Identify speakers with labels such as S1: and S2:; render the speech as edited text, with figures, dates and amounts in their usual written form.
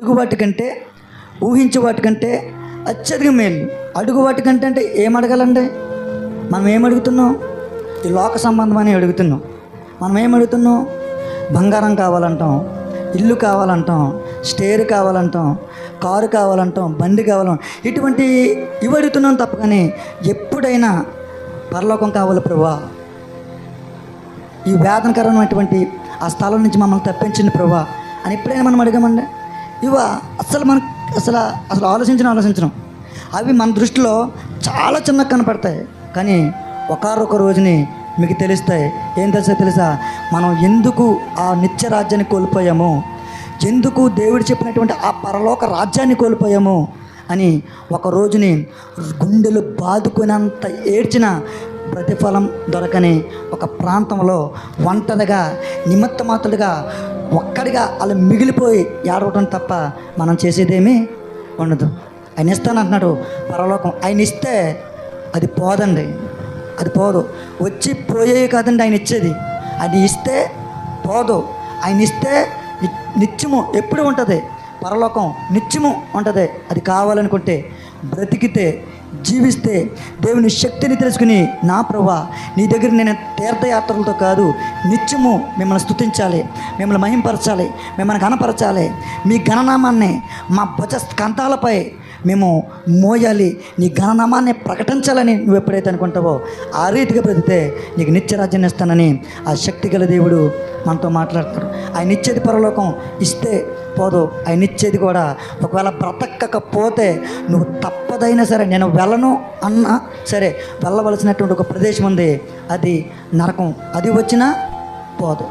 S1: అడుగు వాటికంటే ఊహించే వాటికంటే అత్యధిక మేలు. అడుగు వాటికంటే అంటే ఏం అడగాలండి? మనం ఏం అడుగుతున్నాం? ఈ లోక సంబంధం అని అడుగుతున్నాం. మనం ఏం అడుగుతున్నాం? బంగారం కావాలంటాం, ఇల్లు కావాలంటాం, స్టేర్ కావాలంటాం, కారు కావాలంటాం, బండి కావాలంటాం. ఇటువంటి ఇవి అడుగుతున్నాం తప్ప కానీ ఎప్పుడైనా పరలోకం కావాలి ప్రభువా, ఈ వేదనకరమైనటువంటి ఆ స్థలం నుంచి మమ్మల్ని తప్పించింది ప్రభువా అని ఎప్పుడైనా మనం అడిగామండి? అసలు ఆలోచించడం అవి మన దృష్టిలో చాలా చిన్నగా కనపడతాయి, కానీ ఒకరొక రోజుని మీకు తెలుస్తాయి. ఏం తెలుసా? మనం ఎందుకు ఆ నిత్య రాజ్యాన్ని కోల్పోయాము, ఎందుకు దేవుడు చెప్పినటువంటి ఆ పరలోక రాజ్యాన్ని కోల్పోయాము అని ఒక రోజుని గుండెలు బాదుకునేంత ఏడ్చిన ప్రతిఫలం దొరకని ఒక ప్రాంతంలో ఒంటరిగా నిమిత్తమాత్రుడిగా ఒక్కడిగా అలా మిగిలిపోయి ఏడవటం తప్ప మనం చేసేదేమీ ఉండదు. ఆయన ఇస్తానంటున్నాడు పరలోకం. ఆయన ఇస్తే అది పోదండి, అది పోదు. వచ్చి పోయేవి కాదండి ఆయన ఇచ్చేది. అది ఇస్తే పోదు. ఆయన ఇస్తే నిత్యము ఎప్పుడు ఉంటుంది. పరలోకం నిత్యము ఉంటుంది. అది కావాలనుకుంటే బ్రతికితే జీవిస్తే దేవుని శక్తిని తెలుసుకుని, నా ప్రభువా నీ దగ్గర నేను తీర్థయాత్రలతో కాదు, నిత్యము మిమ్మల్ని స్తుతించాలి, మిమ్మల్ని మహింపరచాలి, మిమ్మల్ని ఘనపరచాలి, మీ ఘననామాన్ని మా భుజ స్కంధాలపై మేము మోయాలి, నీ ఘననామాన్ని ప్రకటించాలని నువ్వు ఎప్పుడైతే అనుకుంటావో ఆ రీతిగా బ్రతికితే నీకు నిత్యరాజ్యాన్ని ఇస్తానని ఆ శక్తి గల దేవుడు మనతో మాట్లాడతాడు. ఆయన ఇచ్చేది పరలోకం, ఇస్తే పోదు. ఆయన ఇచ్చేది కూడా ఒకవేళ బ్రతకకపోతే నువ్వు తప్పదైనా సరే నేను వెళ్ళను అన్నా సరే వెళ్ళవలసినటువంటి ఒక ప్రదేశం ఉంది, అది నరకం. అది వచ్చినా పోదు.